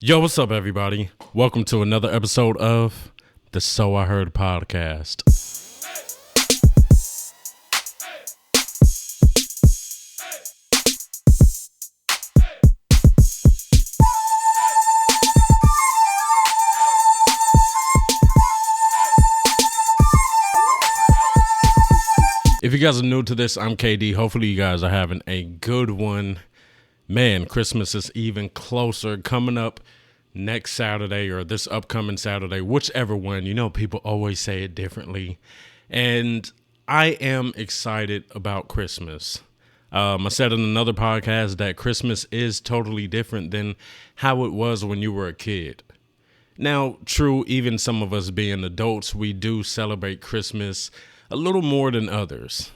Yo, what's up, everybody? Welcome to another episode of the So I Heard podcast. If you guys are new to this, I'm KD. Hopefully you guys are having a good one. Man, Christmas is even closer, coming up next Saturday or this upcoming Saturday, whichever one. You know, people always say it differently. And I am excited about Christmas. I said in another podcast that Christmas is totally different than how it was when you were a kid. Now, true, even some of us being adults, we do celebrate Christmas a little more than others.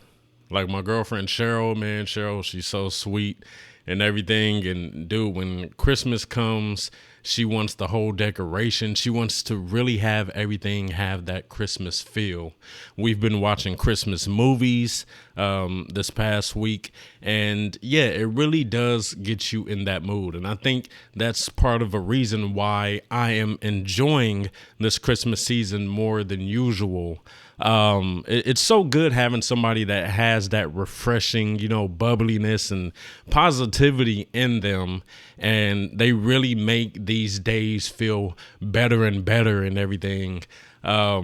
Like my girlfriend Cheryl, man, Cheryl, she's so sweet and everything. And dude, when Christmas comes, she wants the whole decoration. She wants to really have everything have that Christmas feel. We've been watching Christmas movies this past week. And yeah, it really does get you in that mood. And I think that's part of a reason why I am enjoying this Christmas season more than usual. It's so good having somebody that has that refreshing, bubbliness and positivity in them. And they really make these days feel better and better and everything. I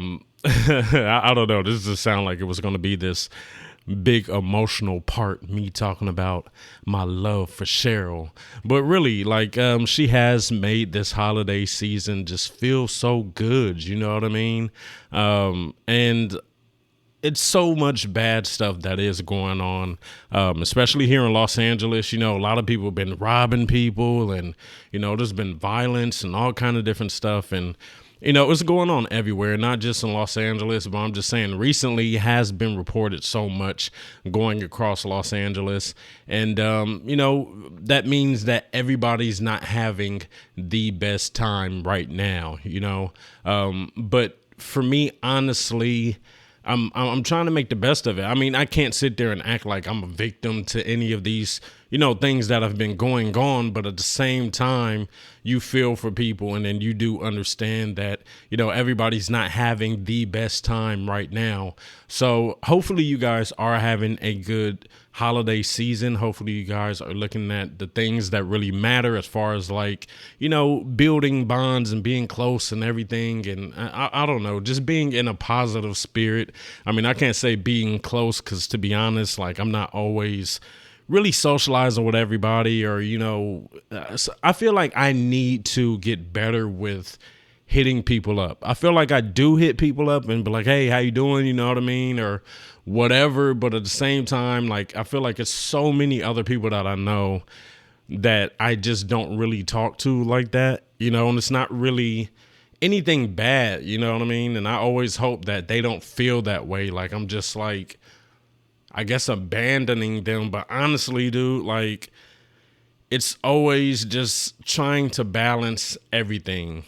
don't know. This just sound like it was going to be this big emotional part, me talking about my love for Cheryl, but really, she has made this holiday season just feel so good, you know what I mean? And it's so much bad stuff that is going on, especially here in Los Angeles. A lot of people have been robbing people, and there's been violence and all kind of different stuff. And it's going on everywhere, not just in Los Angeles, but I'm just saying recently has been reported so much going across Los Angeles. And, that means that everybody's not having the best time right now, But for me, honestly, I'm trying to make the best of it. I mean, I can't sit there and act like I'm a victim to any of these, things that have been going on. But at the same time, you feel for people, and then you do understand that, everybody's not having the best time right now. So hopefully you guys are having a good holiday season. Hopefully you guys are looking at the things that really matter as far as building bonds and being close and everything. And I don't know, just being in a positive spirit. I mean, I can't say being close because, to be honest, I'm not always really socializing with everybody, or, I feel like I need to get better with hitting people up. I feel like I do hit people up and be like, hey, how you doing? You know what I mean? Or whatever. But at the same time, I feel like it's so many other people that I know that I just don't really talk to like that, and it's not really anything bad, you know what I mean? And I always hope that they don't feel that way. I'm just I guess abandoning them. But honestly, dude, it's always just trying to balance everything,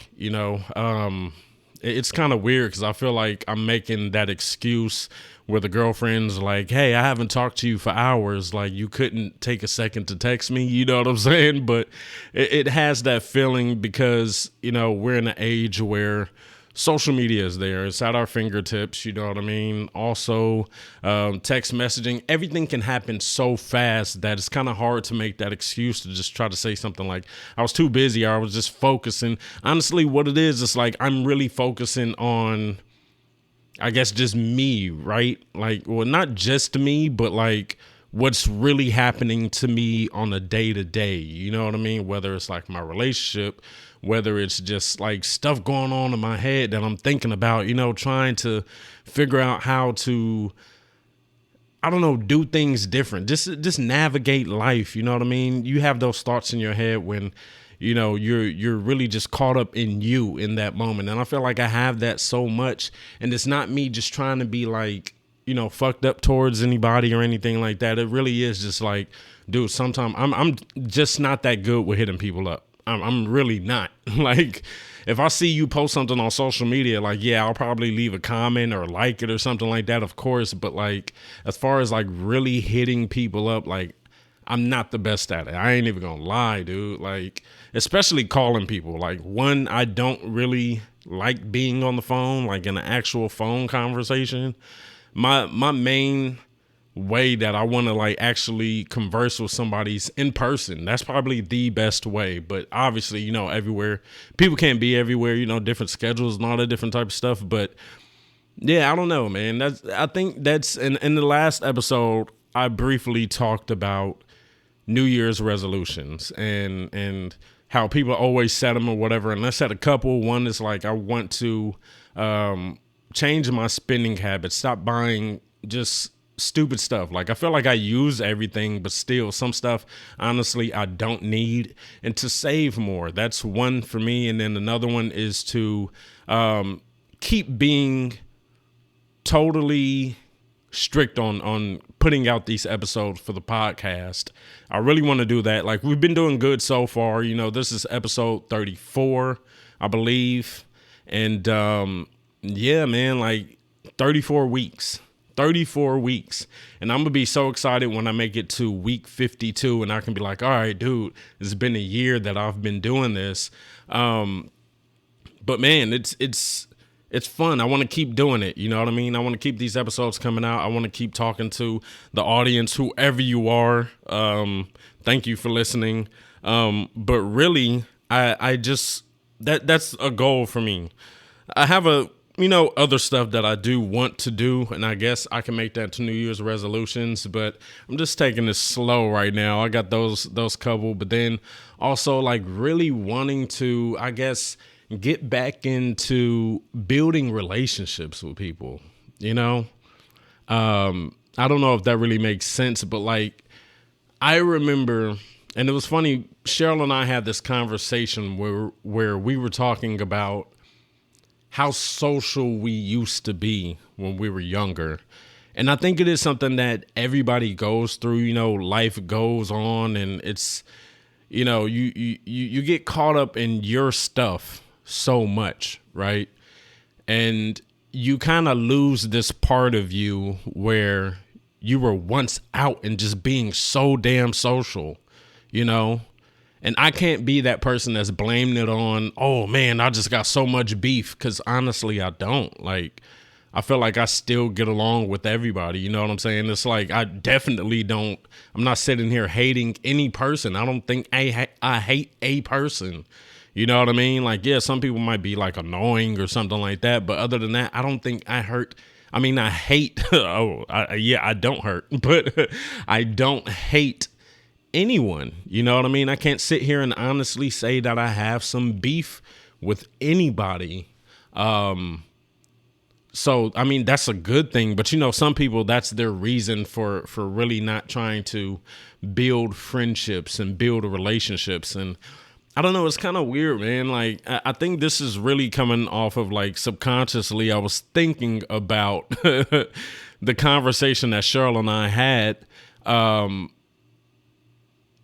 It's kind of weird because I feel like I'm making that excuse where the girlfriend's like, hey, I haven't talked to you for hours. You couldn't take a second to text me. You know what I'm saying? But it has that feeling because, we're in an age where social media is there. It's at our fingertips. You know what I mean? Also, text messaging, everything can happen so fast that it's kind of hard to make that excuse to just try to say something like, I was too busy, or I was just focusing. Honestly, what it is, it's I'm really focusing on, I guess, just me, right? Well, not just me, but what's really happening to me on a day to day. You know what I mean? Whether it's my relationship, whether it's just stuff going on in my head that I'm thinking about, trying to figure out how to, I don't know, do things different, just navigate life. You know what I mean? You have those thoughts in your head when, you're really just caught up in you in that moment. And I feel like I have that so much, and it's not me just trying to be fucked up towards anybody or anything like that. It really is just dude, sometimes I'm just not that good with hitting people up. I'm really not. If I see you post something on social media, yeah, I'll probably leave a comment or like it or something like that, of course. But as far as really hitting people up, I'm not the best at it. I ain't even gonna lie, dude. Like, especially calling people. Like, one, I don't really like being on the phone, like in an actual phone conversation. My main way that I want to like actually converse with somebody's in person. That's probably the best way. But obviously, everywhere people can't be everywhere, different schedules and all that different type of stuff. But yeah, I don't know, man. I think that's in the last episode, I briefly talked about New Year's resolutions and how people always set them or whatever. And I set a couple. One is like, I want to change my spending habits, stop buying just stupid stuff. Like, I feel like I use everything, but still some stuff, honestly, I don't need, and to save more. That's one for me. And then another one is to keep being totally strict on putting out these episodes for the podcast. I really want to do that. Like, we've been doing good so far. This is episode 34, I believe. And yeah, man, like 34 weeks. 34 weeks. And I'm going to be so excited when I make it to week 52 and I can be like, all right, dude, it's been a year that I've been doing this. But man, it's fun. I want to keep doing it. You know what I mean? I want to keep these episodes coming out. I want to keep talking to the audience, whoever you are. Thank you for listening. But really, I just, that's a goal for me. I have other stuff that I do want to do, and I guess I can make that to New Year's resolutions, but I'm just taking it slow right now. I got those couple, but then also like really wanting to, I guess, get back into building relationships with people, I don't know if that really makes sense, but like, I remember, and it was funny, Cheryl and I had this conversation where we were talking about how social we used to be when we were younger. And I think it is something that everybody goes through. Life goes on, and it's, you get caught up in your stuff so much, right? And you kind of lose this part of you where you were once out and just being so damn social, And I can't be that person that's blaming it on, oh man, I just got so much beef. Cause honestly, I don't. Like, I feel like I still get along with everybody. You know what I'm saying? It's like, I definitely don't, I'm not sitting here hating any person. I don't think I hate a person. You know what I mean? Like, yeah, some people might be like annoying or something like that. But other than that, I don't think I hurt. I mean, I hate, I don't hurt, but I don't hate anyone. You know what I mean? I can't sit here and honestly say that I have some beef with anybody. So, I mean, that's a good thing. But, some people, that's their reason for really not trying to build friendships and build relationships. And I don't know. It's kind of weird, man. Like, I think this is really coming off of like subconsciously. I was thinking about the conversation that Cheryl and I had,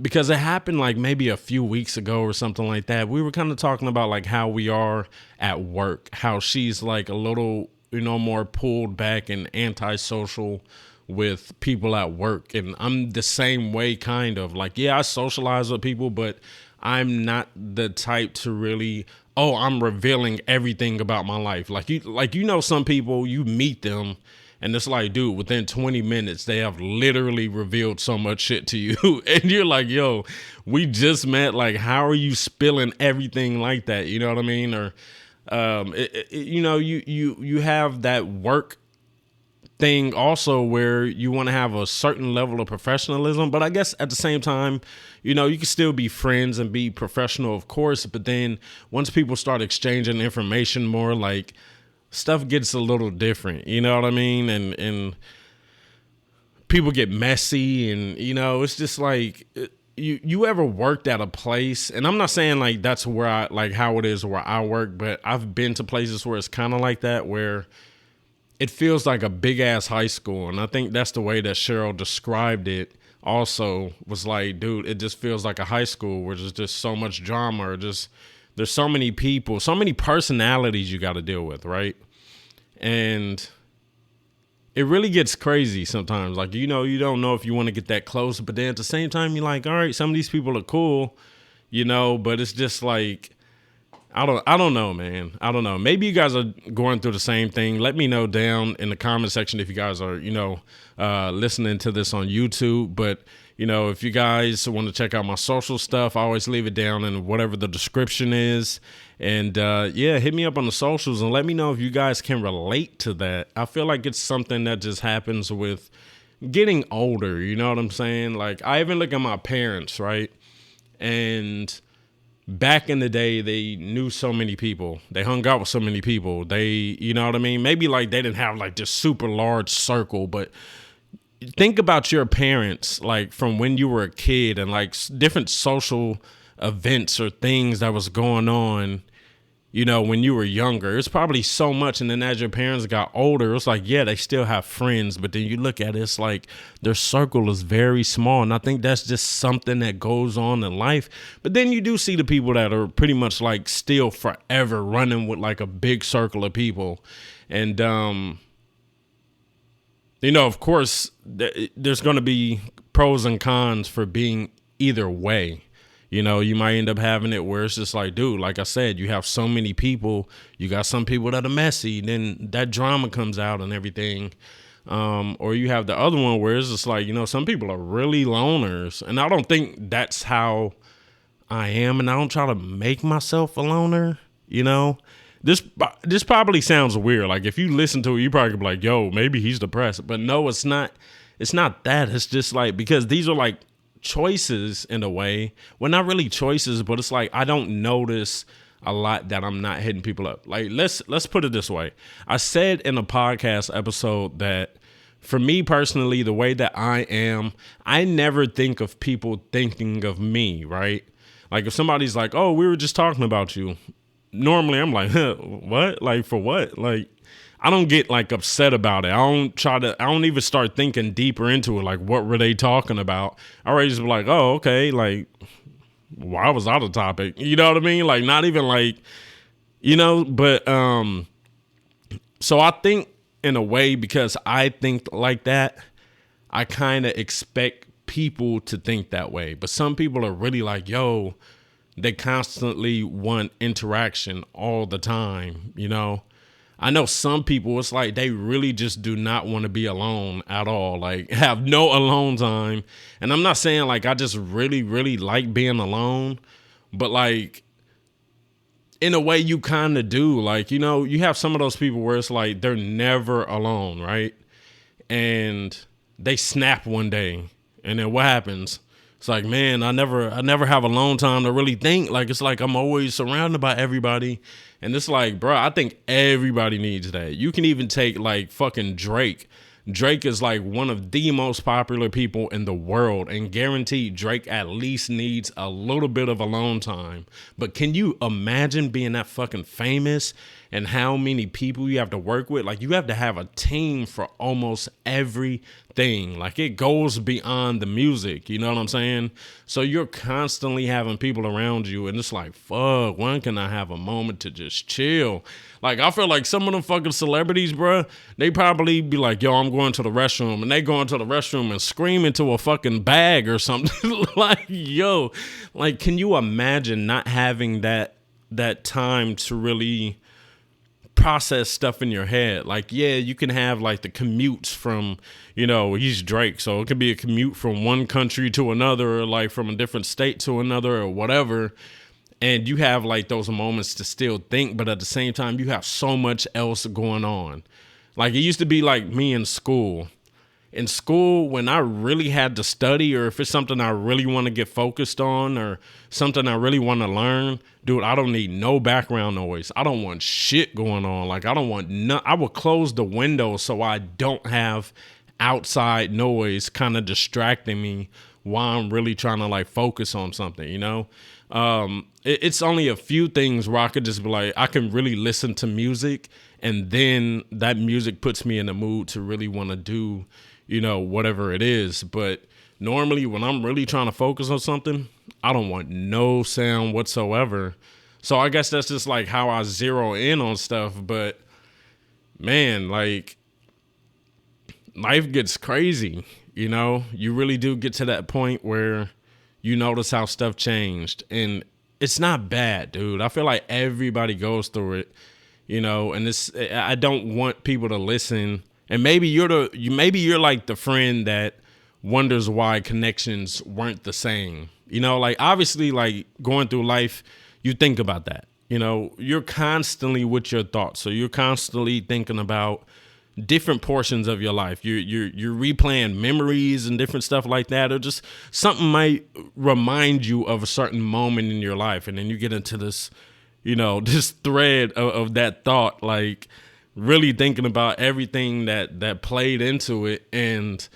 because it happened like maybe a few weeks ago or something like that. We were kind of talking about like how we are at work, how she's like a little, more pulled back and antisocial with people at work. And I'm the same way, kind of like, yeah, I socialize with people, but I'm not the type to really, I'm revealing everything about my life. Like some people, you meet them and it's like, dude, within 20 minutes, they have literally revealed so much shit to you. And you're like, yo, we just met. Like, how are you spilling everything like that? You know what I mean? Or, you have that work thing also where you want to have a certain level of professionalism. But I guess at the same time, you can still be friends and be professional, of course. But then once people start exchanging information more, like, stuff gets a little different, you know what I mean? And people get messy and, it's just like, you ever worked at a place, and I'm not saying like that's where I, like how it is where I work, but I've been to places where it's kind of like that, where it feels like a big ass high school. And I think that's the way that Cheryl described it also, was like, dude, it just feels like a high school where there's just so much drama, or just, there's so many people, so many personalities you got to deal with, right? And it really gets crazy sometimes. Like, you don't know if you want to get that close, but then at the same time, you're like, all right, some of these people are cool, but it's just like, I don't know, man. I don't know. Maybe you guys are going through the same thing. Let me know down in the comment section if you guys are, listening to this on YouTube. But, if you guys want to check out my social stuff, I always leave it down in whatever the description is. And, hit me up on the socials and let me know if you guys can relate to that. I feel like it's something that just happens with getting older. You know what I'm saying? Like, I even look at my parents, right? And back in the day, they knew so many people. They hung out with so many people. They, you know what I mean? Maybe like they didn't have like this super large circle, but think about your parents, like from when you were a kid and like different social events or things that was going on, when you were younger. It's probably so much. And then as your parents got older, it's like, yeah, they still have friends. But then you look at it, it's like their circle is very small. And I think that's just something that goes on in life. But then you do see the people that are pretty much like still forever running with like a big circle of people. And, of course, there's going to be pros and cons for being either way. You might end up having it where it's just like, dude, like I said, you have so many people. You got some people that are messy. Then that drama comes out and everything. Or you have the other one where it's just like, some people are really loners. And I don't think that's how I am. And I don't try to make myself a loner, This probably sounds weird. Like if you listen to it, you probably be like, yo, maybe he's depressed. But no, it's not. It's not that. It's just like, because these are like choices in a way. Well, not really choices, but it's like I don't notice a lot that I'm not hitting people up. Like let's put it this way. I said in a podcast episode that for me personally, the way that I am, I never think of people thinking of me, right? Like if somebody's like, oh, we were just talking about you. Normally I'm like, huh, what? Like for what? Like I don't get like upset about it. I don't even start thinking deeper into it. Like what were they talking about? I already just be like, oh, okay. Like why was that a topic? You know what I mean? Like not even like, but, so I think in a way, because I think like that, I kind of expect people to think that way. But some people are really like, yo, they constantly want interaction all the time, I know some people, it's like they really just do not want to be alone at all, like have no alone time. And I'm not saying like I just really, really like being alone, but like in a way you kind of do. Like, you have some of those people where it's like they're never alone, right? And they snap one day and then what happens? It's like, man, I never have alone time to really think. Like, it's like I'm always surrounded by everybody. And it's like, bro, I think everybody needs that. You can even take like fucking Drake. Drake is like one of the most popular people in the world, and guaranteed Drake at least needs a little bit of alone time. But can you imagine being that fucking famous and how many people you have to work with? Like you have to have a team for almost everything. Like it goes beyond the music, you know what I'm saying? So you're constantly having people around you, and it's like, fuck, when can I have a moment to just chill? Like I feel like some of them fucking celebrities, bro, they probably be like, yo, I'm going to the restroom, and they go into the restroom and scream into a fucking bag or something. Like, yo, like, can you imagine not having that time to really process stuff in your head? Like, yeah, you can have like the commutes from, he's Drake, so it could be a commute from one country to another, or like from a different state to another or whatever. And you have like those moments to still think, but at the same time, you have so much else going on. Like it used to be like me in school. In school, when I really had to study, or if it's something I really want to get focused on, or something I really want to learn, dude, I don't need no background noise. I don't want shit going on. Like I don't want I will close the window so I don't have outside noise kind of distracting me while I'm really trying to like focus on something, it's only a few things where I could just be like, I can really listen to music, and then that music puts me in the mood to really want to do, whatever it is. But normally when I'm really trying to focus on something, I don't want no sound whatsoever. So I guess that's just like how I zero in on stuff. But man, like life gets crazy. You know, you really do get to that point where you notice how stuff changed, and it's not bad, dude. I feel like everybody goes through it, you know, and I don't want people to listen. And maybe you're like the friend that wonders why connections weren't the same. You know, like obviously like going through life, you think about that. You know, you're constantly with your thoughts. So you're constantly thinking about different portions of your life. You're replaying memories and different stuff like that, or just something might remind you of a certain moment in your life, and then you get into this, you know, this thread of that thought, like really thinking about everything that played into it, and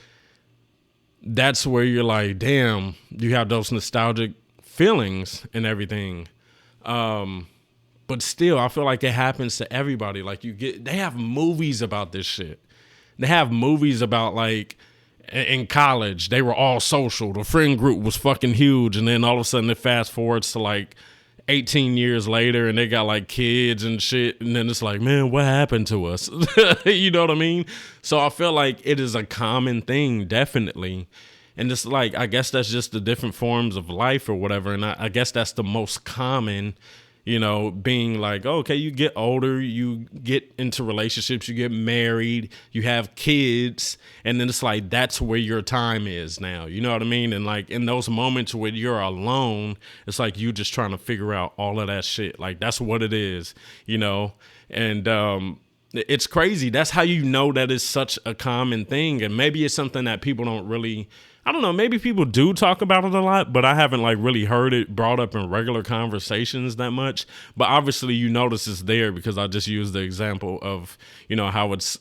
that's where you're like, damn, you have those nostalgic feelings and everything. But still, I feel like it happens to everybody. Like they have movies about this shit. They have movies about like in college, they were all social. The friend group was fucking huge. And then all of a sudden it fast forwards to like 18 years later and they got like kids and shit. And then it's like, man, what happened to us? You know what I mean? So I feel like it is a common thing, definitely. And it's like, I guess that's just the different forms of life or whatever. And I guess that's the most common, you know, being like, okay, you get older, you get into relationships, you get married, you have kids, and then it's like, that's where your time is now. You know what I mean? And like in those moments where you're alone, it's like you just trying to figure out all of that shit. Like that's what it is, you know? And it's crazy. That's how you know that it's such a common thing. And maybe it's something that people don't really, I don't know, maybe people do talk about it a lot, but I haven't like really heard it brought up in regular conversations that much. But obviously you notice it's there because I just used the example of, you know, how it's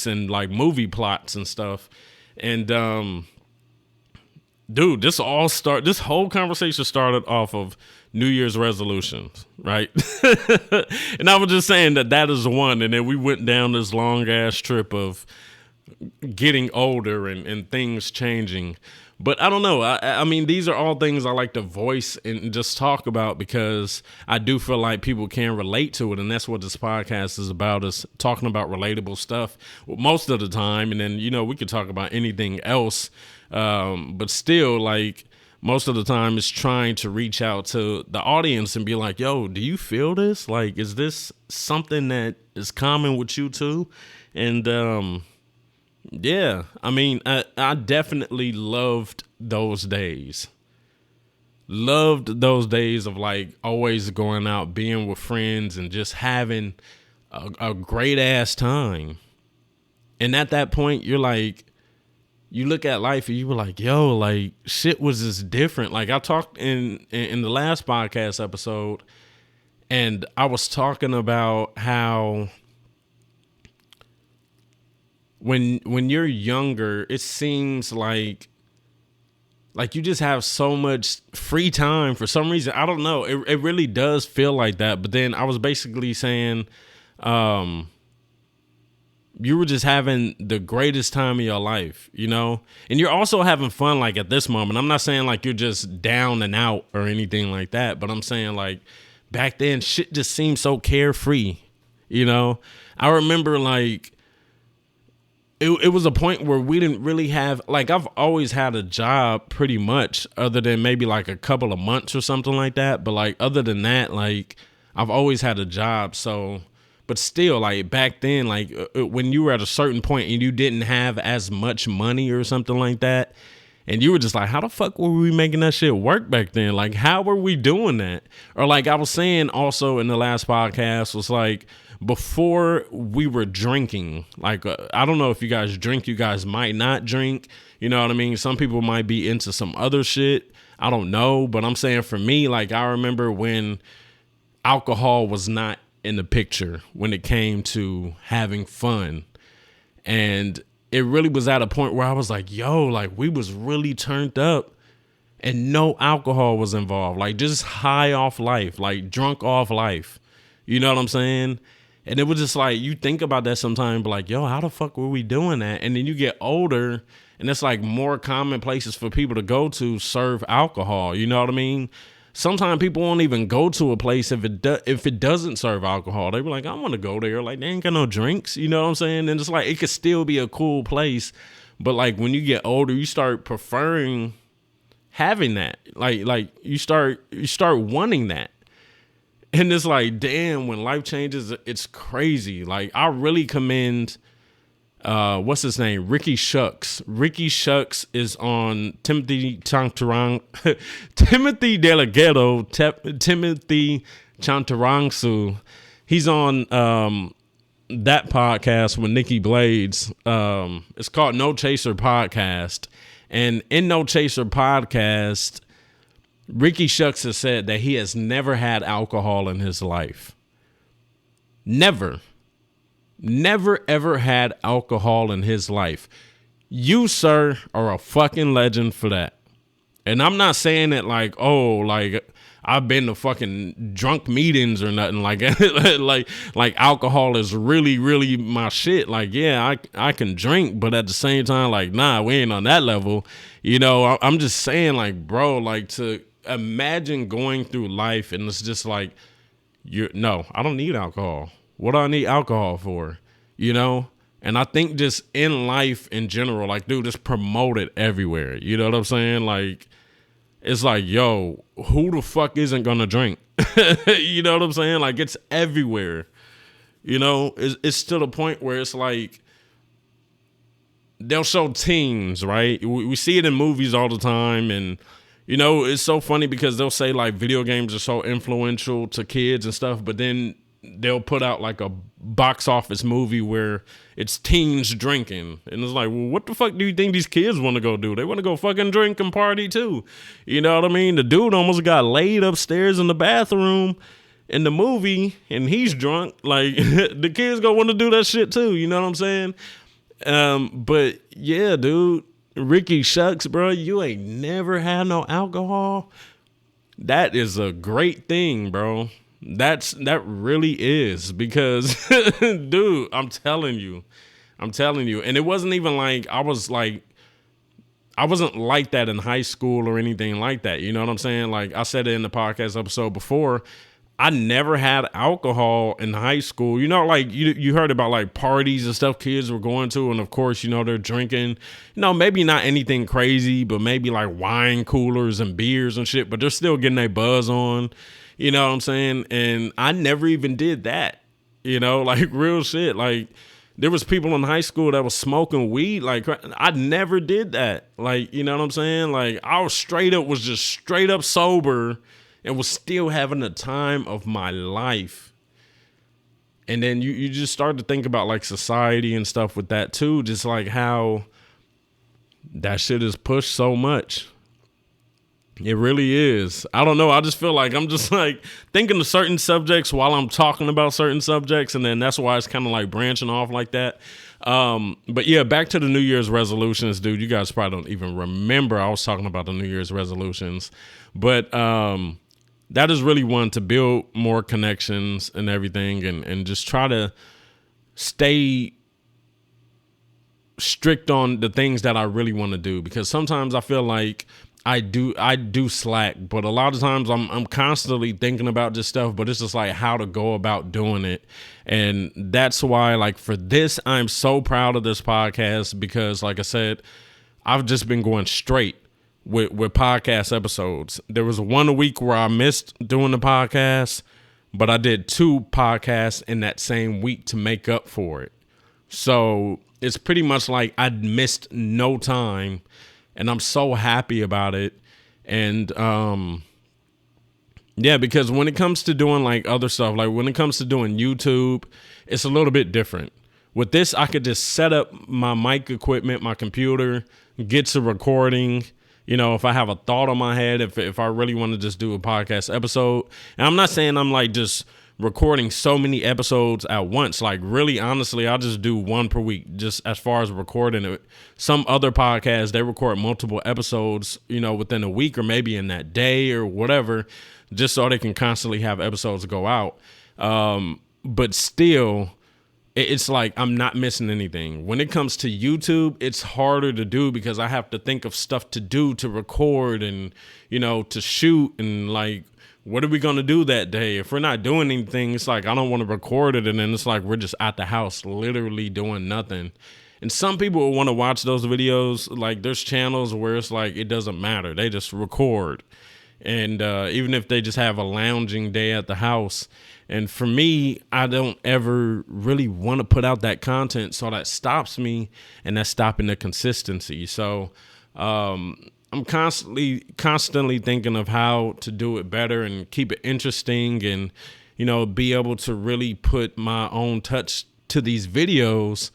in like movie plots and stuff. And dude, this whole conversation started off of New Year's resolutions, right? And I was just saying that is one. And then we went down this long ass trip of getting older and things changing. But I don't know. I mean, these are all things I like to voice and just talk about because I do feel like people can relate to it. And that's what this podcast is about, is talking about relatable stuff most of the time. And then, you know, we could talk about anything else. But still, like, most of the time it's trying to reach out to the audience and be like, yo, do you feel this? Like, is this something that is common with you too? And, yeah, I mean, I definitely loved those days. Loved those days of like always going out, being with friends and just having a great ass time. And at that point, you're like, you look at life and you were like, yo, like shit was just different. Like I talked in the last podcast episode, and I was talking about how when you're younger, it seems like you just have so much free time for some reason. I don't know. It really does feel like that. But then I was basically saying, you were just having the greatest time of your life, you know? And you're also having fun, like, at this moment. I'm not saying, like, you're just down and out or anything like that, but I'm saying, like, back then, shit just seemed so carefree, you know? I remember, like, it was a point where we didn't really have, like, I've always had a job pretty much, other than maybe, like, a couple of months or something like that. But, like, other than that, like, I've always had a job, so... But still, like back then, like when you were at a certain point and you didn't have as much money or something like that, and you were just like, how the fuck were we making that shit work back then? Like, how were we doing that? Or like I was saying also in the last podcast was like, before we were drinking, like, I don't know if you guys drink, you guys might not drink. You know what I mean? Some people might be into some other shit. I don't know. But I'm saying for me, like I remember when alcohol was not in the picture when it came to having fun. And it really was at a point where I was like, yo, like we was really turned up and no alcohol was involved. Like just high off life, like drunk off life. You know what I'm saying? And it was just like, you think about that sometimes, but like, yo, how the fuck were we doing that? And then you get older and it's like more common places for people to go to serve alcohol. You know what I mean? sometimes people won't even go to a place if it doesn't serve alcohol. They be like, I want to go there. Like, they ain't got no drinks. You know what I'm saying? And it's like, it could still be a cool place. But like when you get older, you start preferring having that. Like you start wanting that. And it's like, damn, when life changes, it's crazy. Like, I really commend, what's his name? Ricky Shucks. Ricky Shucks is on Timothy Delgado, Timothy Chantarangsu. He's on that podcast with Nikki Blades. It's called No Chaser Podcast. And in No Chaser Podcast, Ricky Shucks has said that he has never had alcohol in his life. Never, ever had alcohol in his life. You, sir, are a fucking legend for that. And I'm not saying it like, oh, like I've been to fucking drunk meetings or nothing like that. like alcohol is really, really my shit. Like, yeah, I can drink, but at the same time, like, nah, we ain't on that level. You know, I'm just saying, like, bro, like, to imagine going through life and it's just like, no, I don't need alcohol. What do I need alcohol for? You know? And I think just in life in general, like, dude, just promote it everywhere. You know what I'm saying? Like, it's like, yo, who the fuck isn't gonna drink? You know what I'm saying? Like, it's everywhere. You know, it's to the point where it's like, they'll show teens, right? We see it in movies all the time. And, you know, it's so funny because they'll say like video games are so influential to kids and stuff, but then they'll put out like a box office movie where it's teens drinking. And it's like, well, what the fuck do you think these kids want to go do? They want to go fucking drink and party too. You know what I mean? The dude almost got laid upstairs in the bathroom in the movie and he's drunk. Like, the kids gonna want to do that shit too. You know what I'm saying? But yeah, dude, Ricky Shucks, bro, you ain't never had no alcohol. That is a great thing, bro. That really is, because dude, I'm telling you. And it wasn't even like I wasn't like that in high school or anything like that. You know what I'm saying? Like I said it in the podcast episode before, I never had alcohol in high school. You know, like you heard about like parties and stuff kids were going to. And of course, you know, they're drinking, you know, maybe not anything crazy, but maybe like wine coolers and beers and shit, but they're still getting their buzz on. You know what I'm saying? And I never even did that, you know, like real shit. Like there was people in high school that was smoking weed. Like I never did that. Like, you know what I'm saying? Like I was just straight up sober and was still having the time of my life. And then you just start to think about like society and stuff with that too. Just like how that shit is pushed so much. It really is. I don't know. I just feel like I'm just like thinking of certain subjects while I'm talking about certain subjects. And then that's why it's kind of like branching off like that. But yeah, back to the New Year's resolutions, dude. You guys probably don't even remember I was talking about the New Year's resolutions. But that is really one, to build more connections and everything, and just try to stay strict on the things that I really want to do, because sometimes I feel like I do slack, but a lot of times I'm constantly thinking about this stuff, but it's just like how to go about doing it. And that's why, like, for this, I'm so proud of this podcast, because like I said, I've just been going straight with podcast episodes. There was one a week where I missed doing the podcast, but I did 2 podcasts in that same week to make up for it. So it's pretty much like I'd missed no time. And I'm so happy about it. And yeah, because when it comes to doing like other stuff, like when it comes to doing YouTube, it's a little bit different. With this, I could just set up my mic equipment, my computer, get to recording. You know, if I have a thought on my head, if I really want to just do a podcast episode. And I'm not saying I'm like just recording so many episodes at once. Like really, honestly, I'll just do 1 per week, just as far as recording it. Some other podcasts, they record multiple episodes, you know, within a week or maybe in that day or whatever, just so they can constantly have episodes go out. But still, it's like I'm not missing anything. When it comes to YouTube, it's harder to do because I have to think of stuff to do, to record and, to shoot, and like, what are we going to do that day? If we're not doing anything, it's like, I don't want to record it. And then it's like, we're just at the house, literally doing nothing. And some people will want to watch those videos. Like, there's channels where it's like, it doesn't matter. They just record. And even if they just have a lounging day at the house. And for me, I don't ever really want to put out that content. So that stops me, and that's stopping the consistency. So I'm constantly thinking of how to do it better and keep it interesting, and, be able to really put my own touch to these videos.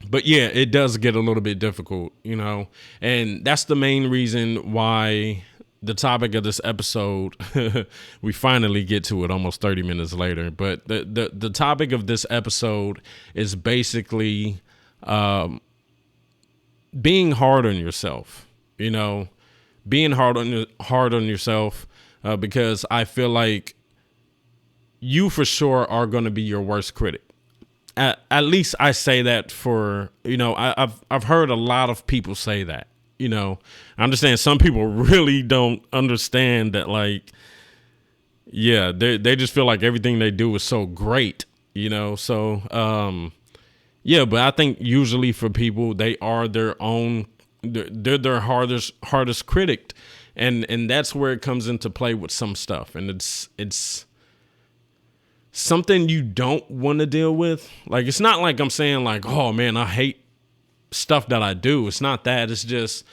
But yeah, it does get a little bit difficult, and that's the main reason why the topic of this episode, we finally get to it almost 30 minutes later. But the topic of this episode is basically being hard on yourself, being hard on yourself, because I feel like you for sure are going to be your worst critic. At least I say that for, I've heard a lot of people say that, I understand some people really don't understand that, like, yeah, they just feel like everything they do is so great, so, yeah, but I think usually for people, they are their hardest critic. And that's where it comes into play with some stuff. And it's something you don't want to deal with. Like, it's not like I'm saying like, oh man, I hate stuff that I do. It's not that. It's just,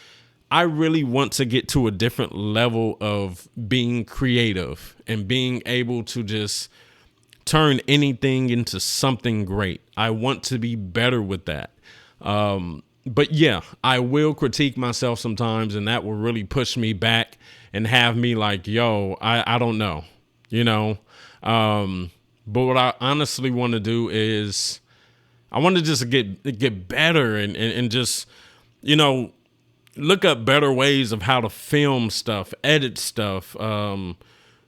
I really want to get to a different level of being creative and being able to just turn anything into something great. I want to be better with that. But yeah, I will critique myself sometimes, and that will really push me back and have me like, yo, I don't know, but what I honestly want to do is I want to just get better and just, look up better ways of how to film stuff, edit stuff,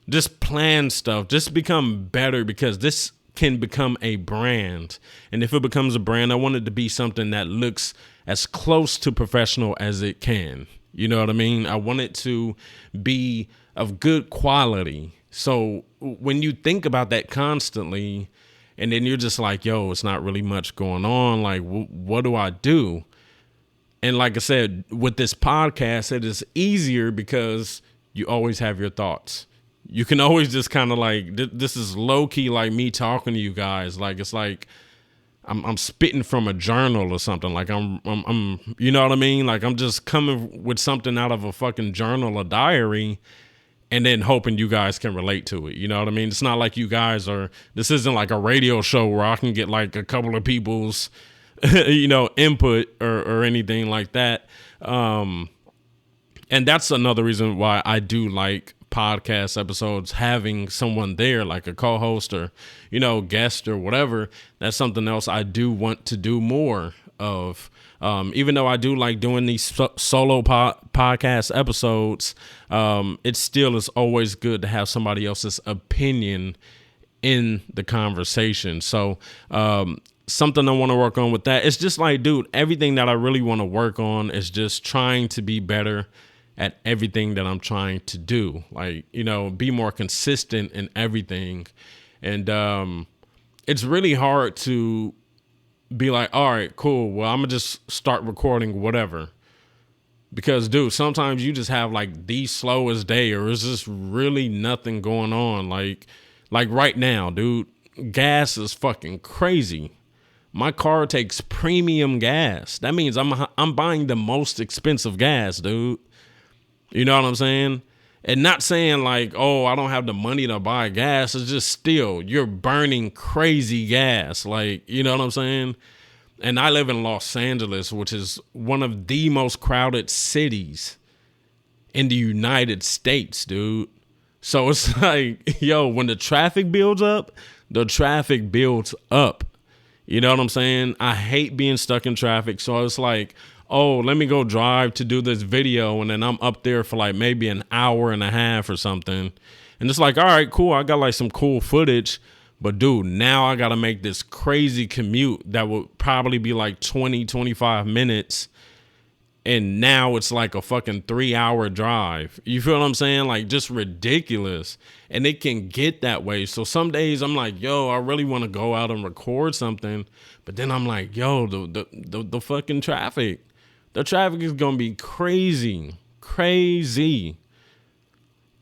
just plan stuff, just become better, because this can become a brand. And if it becomes a brand, I want it to be something that looks as close to professional as it can. You know what I mean? I want it to be of good quality. So when you think about that constantly, and then you're just like, yo, it's not really much going on. Like, what do I do? And like I said, with this podcast, it is easier because you always have your thoughts. You can always just kind of like, this is low key like me talking to you guys. Like, it's like I'm spitting from a journal or something. Like I'm, you know what I mean? Like, I'm just coming with something out of a fucking journal, a diary, and then hoping you guys can relate to it. You know what I mean? It's not like you guys this isn't like a radio show where I can get like a couple of people's, input or anything like that. And that's another reason why I do like podcast episodes, having someone there, like a co-host or, guest or whatever. That's something else I do want to do more of. Even though I do like doing these solo podcast episodes, it still is always good to have somebody else's opinion in the conversation. So, something I want to work on with that. It's just like, dude, everything that I really want to work on is just trying to be better at everything that I'm trying to do. Like, be more consistent in everything. And, it's really hard to be like, all right, cool. Well, I'm gonna just start recording whatever. Because, dude, sometimes you just have like the slowest day, or it's just really nothing going on. Like right now, dude, gas is fucking crazy. My car takes premium gas. That means I'm buying the most expensive gas, dude. You know what I'm saying? And not saying like, oh, I don't have the money to buy gas. It's just still, you're burning crazy gas. Like, you know what I'm saying? And I live in Los Angeles, which is one of the most crowded cities in the United States, dude. So it's like, yo, when the traffic builds up, the traffic builds up. You know what I'm saying? I hate being stuck in traffic. So it's like, oh, let me go drive to do this video. And then I'm up there for like maybe an hour and a half or something. And it's like, all right, cool. I got like some cool footage. But dude, now I got to make this crazy commute that would probably be like 20, 25 minutes. And now it's like a fucking 3-hour drive. You feel what I'm saying? Like, just ridiculous. And it can get that way. So some days I'm like, yo, I really want to go out and record something. But then I'm like, yo, the fucking traffic. The traffic is going to be crazy. Crazy.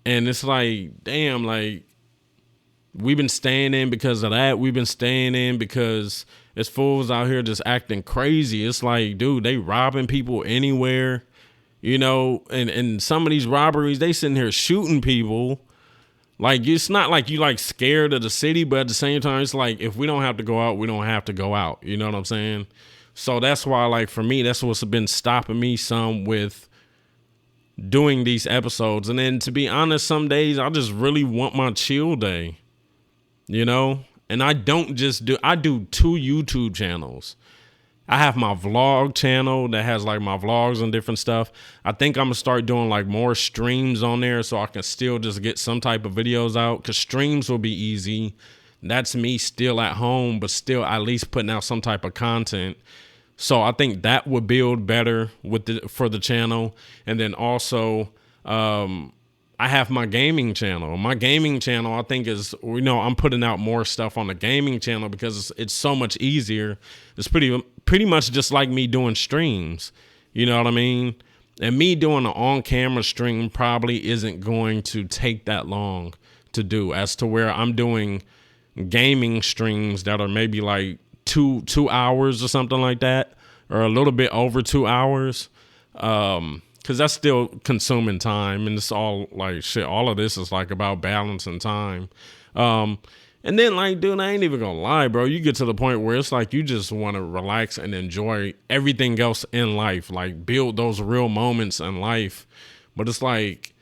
And it's like, damn, like, we've been staying in because of that. We've been staying in because there's fools out here just acting crazy. It's like, dude, they robbing people anywhere, you know, and some of these robberies, they sitting here shooting people. Like, it's not like you like scared of the city, but at the same time, it's like, if we don't have to go out, we don't have to go out. You know what I'm saying? So that's why, like, for me, that's what's been stopping me some with doing these episodes. And then, to be honest, some days I just really want my chill day, you know? And I don't just I do 2 YouTube channels. I have my vlog channel that has like my vlogs and different stuff. I think I'm gonna start doing like more streams on there so I can still just get some type of videos out, because streams will be easy. That's me still at home, but still at least putting out some type of content. So I think that would build better for the channel. And then also, I have my gaming channel. My gaming channel, I think, is, you know, I'm putting out more stuff on the gaming channel because it's so much easier. It's pretty much just like me doing streams. You know what I mean? And me doing an on-camera stream probably isn't going to take that long to do, as to where I'm doing gaming streams that are maybe like two hours or something like that, or a little bit over 2 hours. Because that's still consuming time, and it's all like shit. All of this is like about balancing time. And then, like, dude, I ain't even gonna lie, bro. You get to the point where it's like you just want to relax and enjoy everything else in life, like build those real moments in life. But it's like,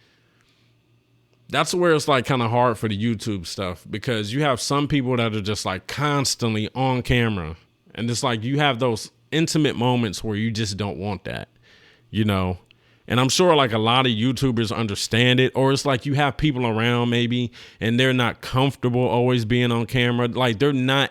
that's where it's like kind of hard for the YouTube stuff, because you have some people that are just like constantly on camera, and it's like you have those intimate moments where you just don't want that, you know. And I'm sure like a lot of YouTubers understand it, or it's like you have people around maybe and they're not comfortable always being on camera. Like, they're not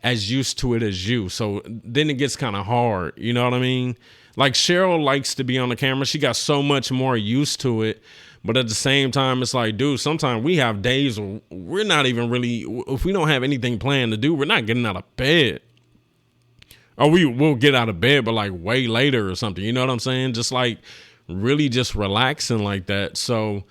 as used to it as you. So then it gets kind of hard. You know what I mean? Like, Cheryl likes to be on the camera. She got so much more used to it. But at the same time, it's like, dude, sometimes we have days where we're not even really, if we don't have anything planned to do, we're not getting out of bed. Or we'll get out of bed, but like way later or something. You know what I'm saying? Just like, really just relaxing like that. So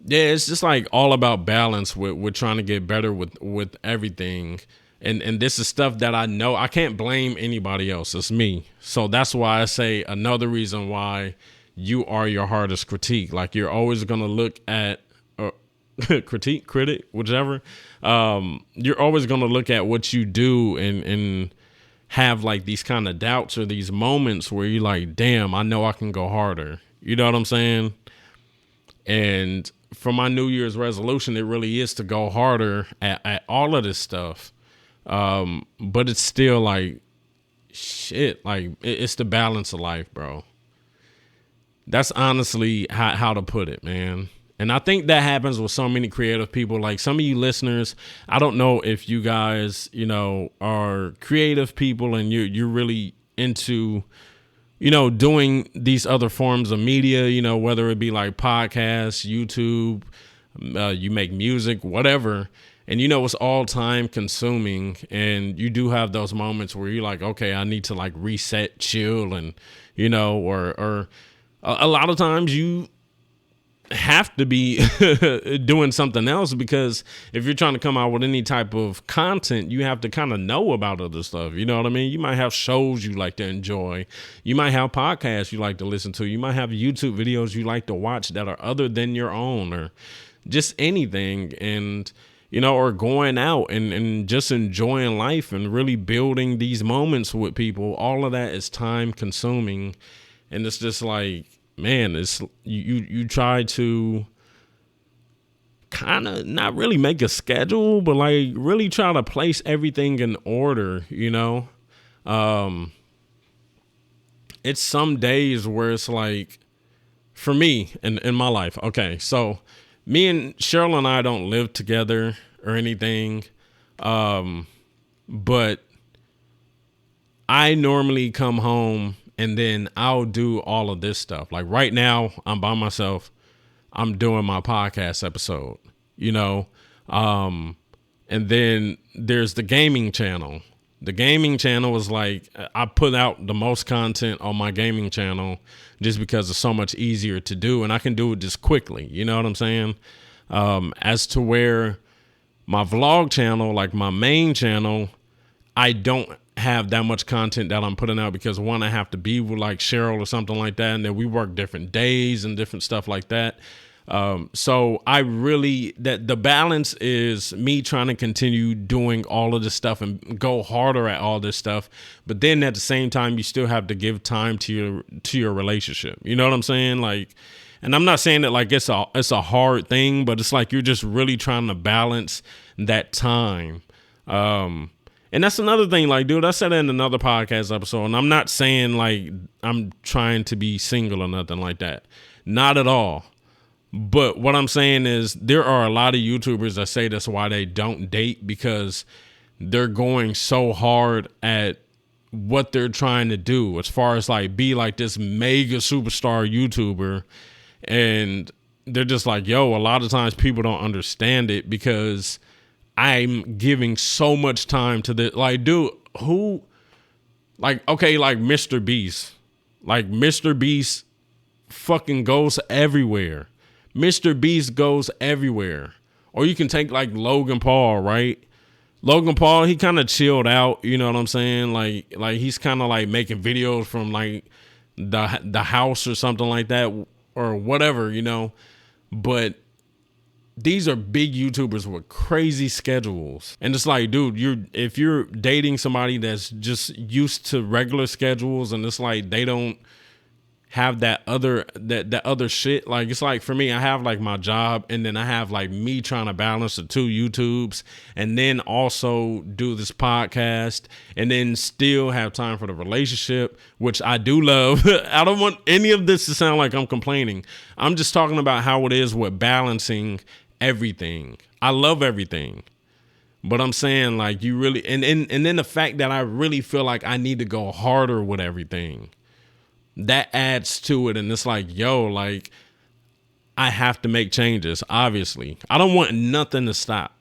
yeah, it's just like all about balance with trying to get better with everything. And this is stuff that I know I can't blame anybody else. It's me. So that's why I say another reason why you are your hardest critique. Like, you're always going to look at critic, whichever. You're always going to look at what you do and have like these kind of doubts or these moments where you're like, damn, I know I can go harder. You know what I'm saying? And for my New Year's resolution, it really is to go harder at all of this stuff. But it's still like, shit, like it's the balance of life, bro. That's honestly how to put it, man. And I think that happens with so many creative people. Like, some of you listeners, I don't know if you guys, you know, are creative people and you're really into, you know, doing these other forms of media, you know, whether it be like podcasts, YouTube, you make music, whatever. And, you know, it's all time consuming. And you do have those moments where you're like, okay, I need to like reset, chill, and, you know, or a lot of times you have to be doing something else, because if you're trying to come out with any type of content, you have to kind of know about other stuff. You know what I mean? You might have shows you like to enjoy. You might have podcasts you like to listen to. You might have YouTube videos you like to watch that are other than your own, or just anything. And, you know, or going out and just enjoying life and really building these moments with people. All of that is time consuming. And it's just like, man, it's you try to kind of not really make a schedule, but like really try to place everything in order, you know. It's some days where it's like, for me in my life, okay, so me and Cheryl and I don't live together or anything. But I normally come home and then I'll do all of this stuff. Like right now, I'm by myself. I'm doing my podcast episode, you know? And then there's the gaming channel. The gaming channel is like, I put out the most content on my gaming channel just because it's so much easier to do. And I can do it just quickly. You know what I'm saying? As to where my vlog channel, like my main channel, I don't have that much content that I'm putting out because one, I have to be with like Cheryl or something like that. And then we work different days and different stuff like that. So I really, that the balance is me trying to continue doing all of this stuff and go harder at all this stuff. But then at the same time, you still have to give time to your relationship. You know what I'm saying? Like, and I'm not saying that like it's a hard thing, but it's like you're just really trying to balance that time. And that's another thing, like, dude, I said it in another podcast episode, and I'm not saying like I'm trying to be single or nothing like that. Not at all. But what I'm saying is there are a lot of YouTubers that say that's why they don't date, because they're going so hard at what they're trying to do as far as like be like this mega superstar YouTuber. And they're just like, yo, a lot of times people don't understand it because I'm giving so much time to the, like, dude, who, like, okay, like Mr. Beast. Like Mr. Beast fucking goes everywhere. Mr. Beast goes everywhere. Or you can take like Logan Paul, right? Logan Paul, he kind of chilled out, you know what I'm saying? Like he's kind of like making videos from like the house or something like that or whatever, you know. But these are big YouTubers with crazy schedules. And it's like, dude, if you're dating somebody that's just used to regular schedules and it's like they don't have that other shit. Like, it's like for me, I have like my job and then I have like me trying to balance the two YouTubes and then also do this podcast and then still have time for the relationship, which I do love. I don't want any of this to sound like I'm complaining. I'm just talking about how it is with balancing everything. I love everything. But I'm saying like you really, and then the fact that I really feel like I need to go harder with everything. That adds to it. And it's like, yo, like I have to make changes. Obviously, I don't want nothing to stop.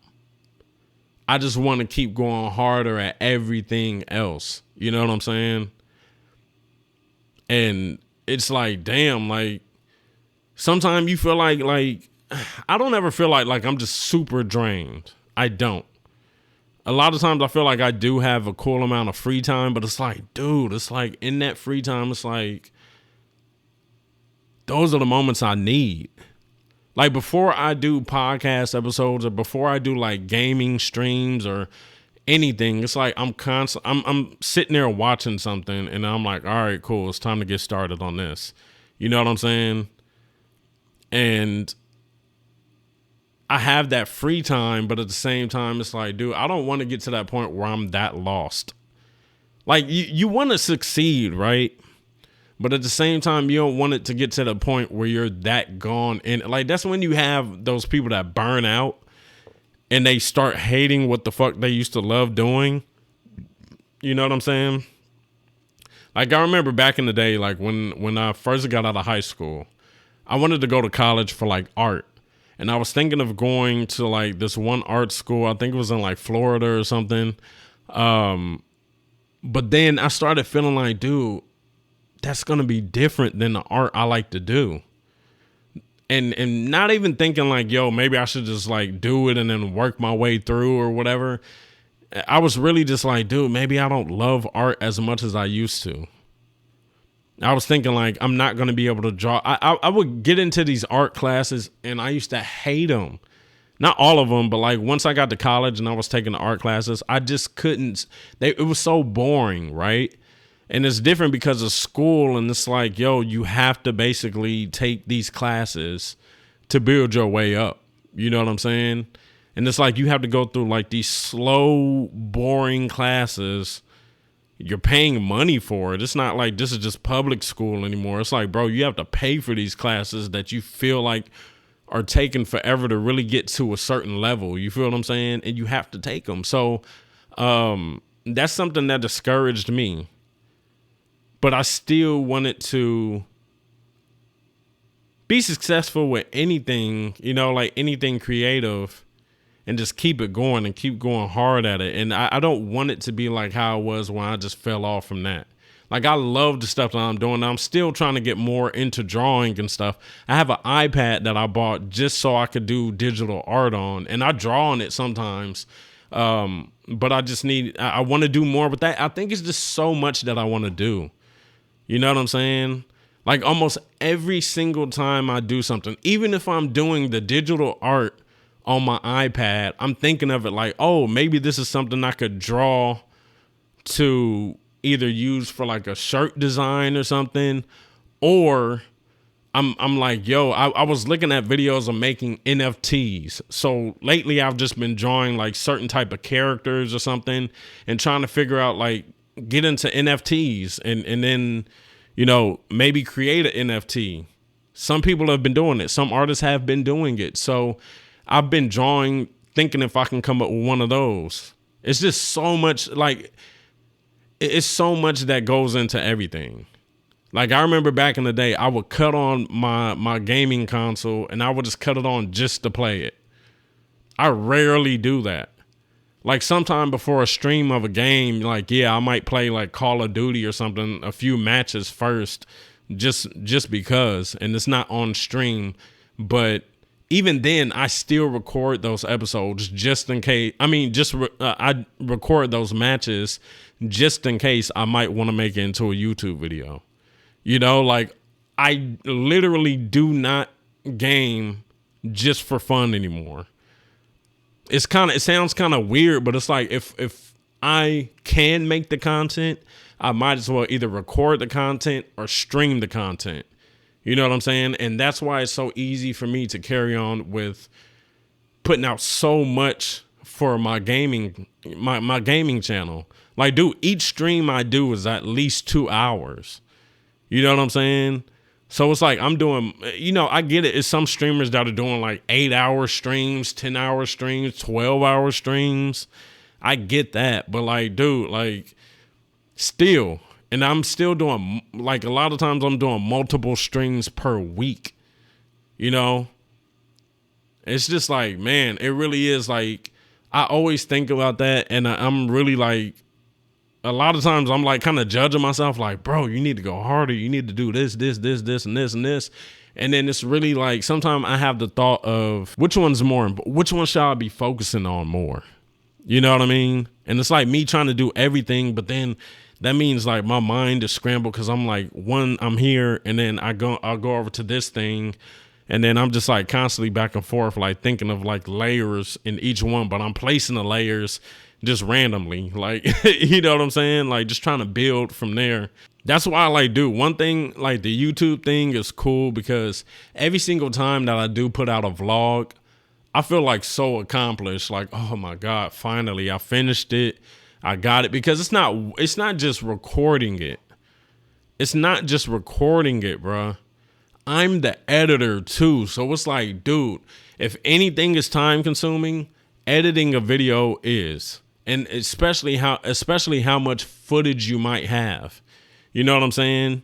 I just want to keep going harder at everything else. You know what I'm saying? And it's like, damn, like sometimes you feel like I don't ever feel like I'm just super drained. I don't. A lot of times I feel like I do have a cool amount of free time, but it's like, dude, it's like in that free time, it's like, those are the moments I need. Like before I do podcast episodes or before I do like gaming streams or anything, it's like I'm sitting there watching something and I'm like, all right, cool. It's time to get started on this. You know what I'm saying? And I have that free time, but at the same time, it's like, dude, I don't want to get to that point where I'm that lost. Like you want to succeed, right? But at the same time, you don't want it to get to the point where you're that gone. And like, that's when you have those people that burn out and they start hating what the fuck they used to love doing. You know what I'm saying? Like I remember back in the day, like when I first got out of high school, I wanted to go to college for like art. And I was thinking of going to like this one art school. I think it was in like Florida or something. But then I started feeling like, dude, that's going to be different than the art I like to do. And not even thinking like, yo, maybe I should just like do it and then work my way through or whatever. I was really just like, dude, maybe I don't love art as much as I used to. I was thinking like, I'm not going to be able to draw. I would get into these art classes and I used to hate them. Not all of them, but like once I got to college and I was taking the art classes, I just couldn't. It was so boring, right? And it's different because of school. And it's like, yo, you have to basically take these classes to build your way up. You know what I'm saying? And it's like you have to go through like these slow, boring classes. You're paying money for it. It's not like this is just public school anymore. It's like, bro, you have to pay for these classes that you feel like are taking forever to really get to a certain level. You feel what I'm saying? And you have to take them. So that's something that discouraged me. But I still wanted to be successful with anything, like anything creative, and just keep it going and keep going hard at it. And I don't want it to be like how it was when I just fell off from that. Like, I love the stuff that I'm doing. I'm still trying to get more into drawing and stuff. I have an iPad that I bought just so I could do digital art on, and I draw on it sometimes. But I want to do more with that. I think it's just so much that I want to do. You know what I'm saying? Like, almost every single time I do something, even if I'm doing the digital art on my iPad, I'm thinking of it like, oh, maybe this is something I could draw to either use for like a shirt design or something, or I'm like, yo, I was looking at videos of making NFTs. So lately I've just been drawing like certain type of characters or something and trying to figure out, like, get into NFTs and then, maybe create an NFT. Some people have been doing it. Some artists have been doing it. So I've been drawing, thinking if I can come up with one of those. It's just so much, like, it's so much that goes into everything. Like, I remember back in the day, I would cut on my gaming console and I would just cut it on just to play it. I rarely do that. Like, sometime before a stream of a game, like, yeah, I might play like Call of Duty or something, a few matches first, just because, and it's not on stream. But even then, I still record those episodes just in case. I mean, I record those matches just in case I might want to make it into a YouTube video. Like, I literally do not game just for fun anymore. It sounds kind of weird, but it's like, if I can make the content, I might as well either record the content or stream the content. You know what I'm saying? And that's why it's so easy for me to carry on with putting out so much for my gaming, my gaming channel. Like, dude, each stream I do is at least 2 hours. You know what I'm saying? So it's like I'm doing, I get it. It's some streamers that are doing like 8-hour streams, 10-hour streams, 12-hour streams. I get that. But like, dude, like, still, and I'm still doing, like, a lot of times I'm doing multiple streams per week. It's just like, man, it really is like, I always think about that, and I'm really like, a lot of times I'm like kind of judging myself, like, bro, you need to go harder. You need to do this, and this, and this. And then it's really like, sometimes I have the thought of which one should I be focusing on more? You know what I mean? And it's like me trying to do everything, but then that means like my mind is scrambled because I'm like, I'm here, and then I'll go over to this thing. And then I'm just like constantly back and forth, like thinking of like layers in each one, but I'm placing the layers just randomly, like, you know what I'm saying? Like, just trying to build from there. That's why I like, dude, one thing, like the YouTube thing is cool because every single time that I do put out a vlog, I feel like so accomplished. Like, oh my God, finally I finished it. I got it, because it's not just recording it. It's not just recording it, bro. I'm the editor too. So it's like, dude, if anything is time consuming, editing a video is. And especially how much footage you might have. You know what I'm saying?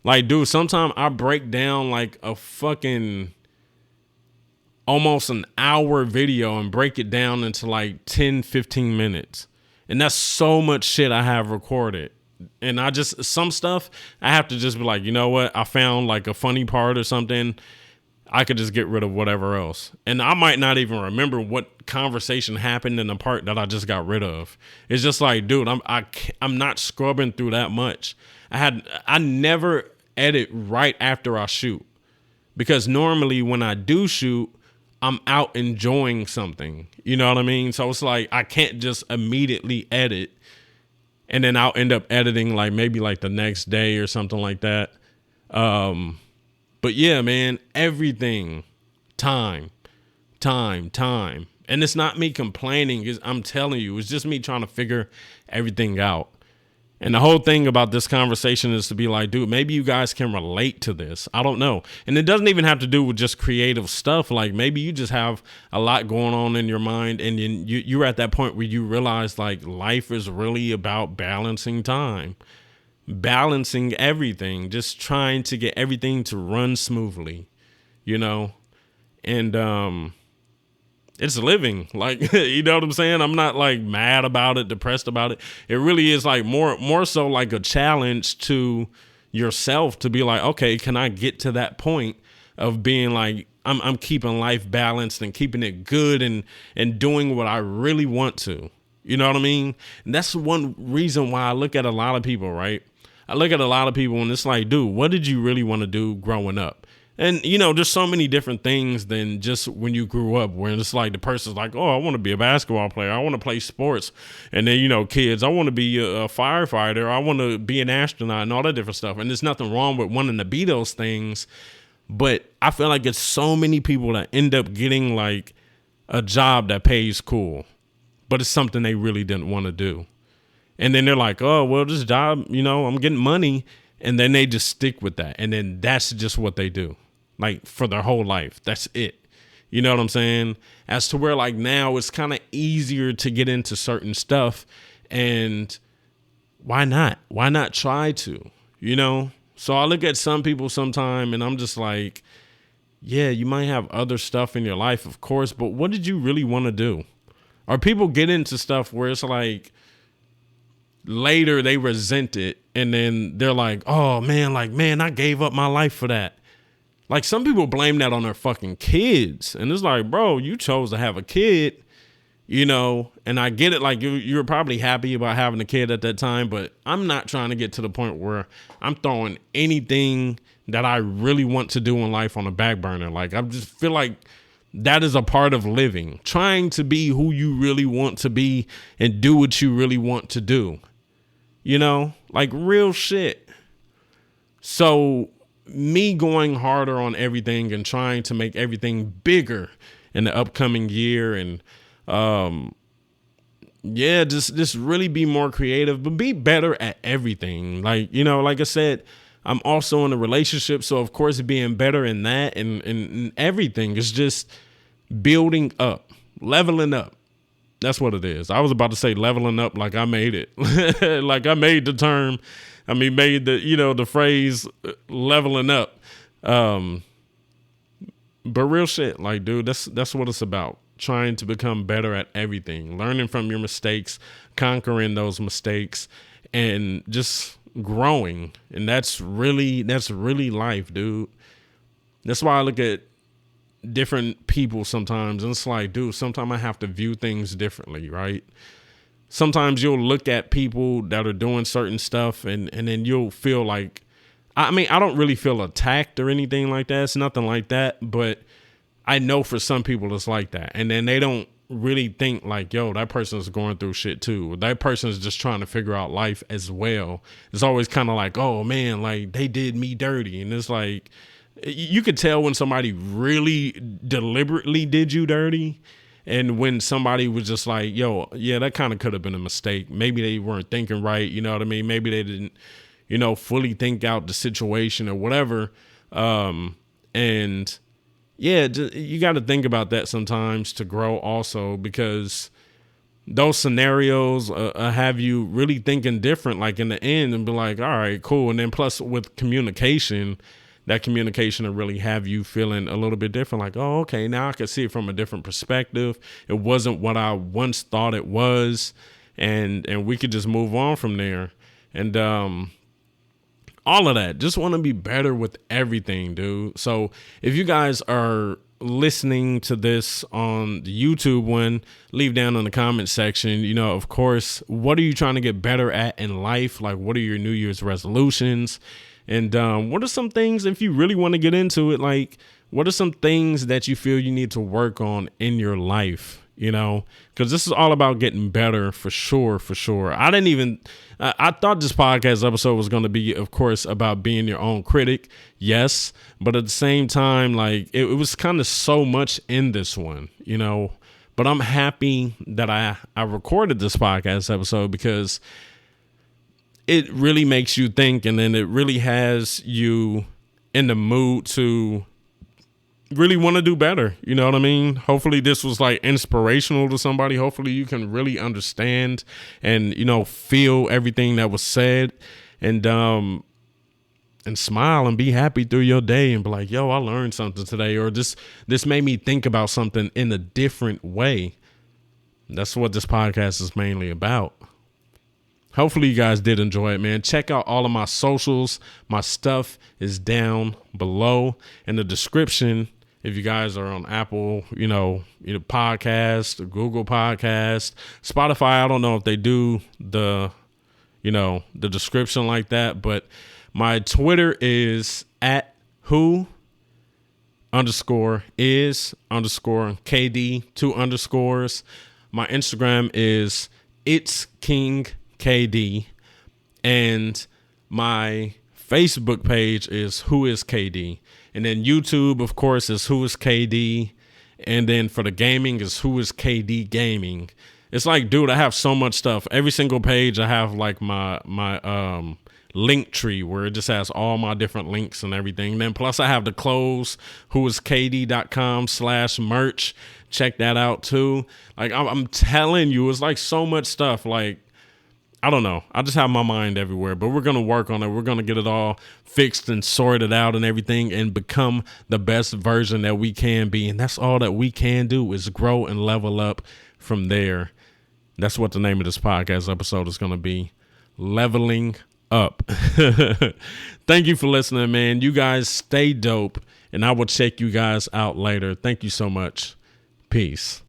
Like, dude, sometimes I break down like a fucking almost an hour video and break it down into like 10, 15 minutes. And that's so much shit I have recorded. And some stuff I have to just be like, you know what? I found like a funny part or something. I could just get rid of whatever else. And I might not even remember what conversation happened in the part that I just got rid of. It's just like, dude, I'm not scrubbing through that much. I never edit right after I shoot, because normally when I do shoot, I'm out enjoying something. You know what I mean? So it's like, I can't just immediately edit, and then I'll end up editing like maybe like the next day or something like that. But yeah, man, everything, time. And it's not me complaining. I'm telling you, it's just me trying to figure everything out. And the whole thing about this conversation is to be like, dude, maybe you guys can relate to this. I don't know. And it doesn't even have to do with just creative stuff. Like maybe you just have a lot going on in your mind, and then you're at that point where you realize like life is really about balancing time, balancing everything, just trying to get everything to run smoothly, you know? And it's living, like, you know what I'm saying? I'm not like mad about it, depressed about it. It really is like more so like a challenge to yourself to be like, okay, can I get to that point of being like, I'm keeping life balanced and keeping it good and doing what I really want to, you know what I mean? And that's one reason why I look at a lot of people, right? I look at a lot of people and it's like, dude, what did you really want to do growing up? And, you know, there's so many different things than just when you grew up, where it's like the person's like, oh, I want to be a basketball player. I want to play sports. And then, you know, kids, I want to be a firefighter. I want to be an astronaut and all that different stuff. And there's nothing wrong with wanting to be those things. But I feel like it's so many people that end up getting like a job that pays cool, but it's something they really didn't want to do. And then they're like, oh, well, this job, you know, I'm getting money. And then they just stick with that. And then that's just what they do. Like for their whole life. That's it. You know what I'm saying? As to where like now it's kind of easier to get into certain stuff. And why not? Why not try to? You know? So I look at some people sometime and I'm just like, yeah, you might have other stuff in your life, of course, but what did you really want to do? Or people get into stuff where it's like later they resent it and then they're like, oh man, like, man, I gave up my life for that. Like some people blame that on their fucking kids. And it's like, bro, you chose to have a kid, you know, and I get it. Like you're probably happy about having a kid at that time, but I'm not trying to get to the point where I'm throwing anything that I really want to do in life on the back burner. Like I just feel like that is a part of living, trying to be who you really want to be and do what you really want to do, you know, like real shit. So me going harder on everything and trying to make everything bigger in the upcoming year and yeah, just really be more creative, but be better at everything. Like, you know, like I said, I'm also in a relationship, so of course being better in that and everything is just building up, leveling up. That's what it is. I was about to say leveling up like I made it. Like I made the term. I mean, made the, you know, the phrase leveling up. But real shit, like, dude, that's what it's about. Trying to become better at everything, learning from your mistakes, conquering those mistakes, and just growing. And that's really life, dude. That's why I look at different people sometimes and it's like, dude, sometimes I have to view things differently, right? Sometimes you'll look at people that are doing certain stuff and then you'll feel like, I mean, I don't really feel attacked or anything like that. It's nothing like that. But I know for some people it's like that. And then they don't really think like, yo, that person is going through shit too. That person is just trying to figure out life as well. It's always kind of like, oh man, like they did me dirty. And it's like, you could tell when somebody really deliberately did you dirty. And when somebody was just like, yo, yeah, that kind of could have been a mistake. Maybe they weren't thinking right. You know what I mean? Maybe they didn't, you know, fully think out the situation or whatever. And yeah, you got to think about that sometimes to grow also, because those scenarios have you really thinking different, like in the end, and be like, all right, cool. And then plus with communication, that communication will really have you feeling a little bit different. Like, oh, okay, now I can see it from a different perspective. It wasn't what I once thought it was. And we could just move on from there. And all of that. Just want to be better with everything, dude. So if you guys are listening to this on the YouTube one, leave down in the comment section, you know, of course, what are you trying to get better at in life? Like, what are your New Year's resolutions? And what are some things, if you really want to get into it, like, what are some things that you feel you need to work on in your life? You know, because this is all about getting better for sure. I thought this podcast episode was going to be, of course, about being your own critic. Yes. But at the same time, like it was kind of so much in this one, you know, but I'm happy that I recorded this podcast episode, because it really makes you think, and then it really has you in the mood to really want to do better. You know what I mean? Hopefully this was like inspirational to somebody. Hopefully you can really understand and, feel everything that was said, and smile and be happy through your day and be like, yo, I learned something today, or this made me think about something in a different way. That's what this podcast is mainly about. Hopefully you guys did enjoy it, man. Check out all of my socials. My stuff is down below in the description. If you guys are on Apple, podcast, Google Podcast, Spotify, I don't know if they do the description like that, but my Twitter is at who_is_KD 2 underscores. My Instagram is it's King KD, and my Facebook page is whoiskd, and then YouTube, of course, is whoiskd, and then for the gaming is whoiskd gaming. It's like, dude, I have so much stuff. Every single page I have like my link tree where it just has all my different links and everything. And then plus I have the clothes, whoiskd.com/merch. Check that out too. Like I'm telling you, it's like so much stuff. Like, I don't know. I just have my mind everywhere, but we're going to work on it. We're going to get it all fixed and sorted out and everything and become the best version that we can be. And that's all that we can do is grow and level up from there. That's what the name of this podcast episode is going to be. Leveling up. Thank you for listening, man. You guys stay dope, and I will check you guys out later. Thank you so much. Peace.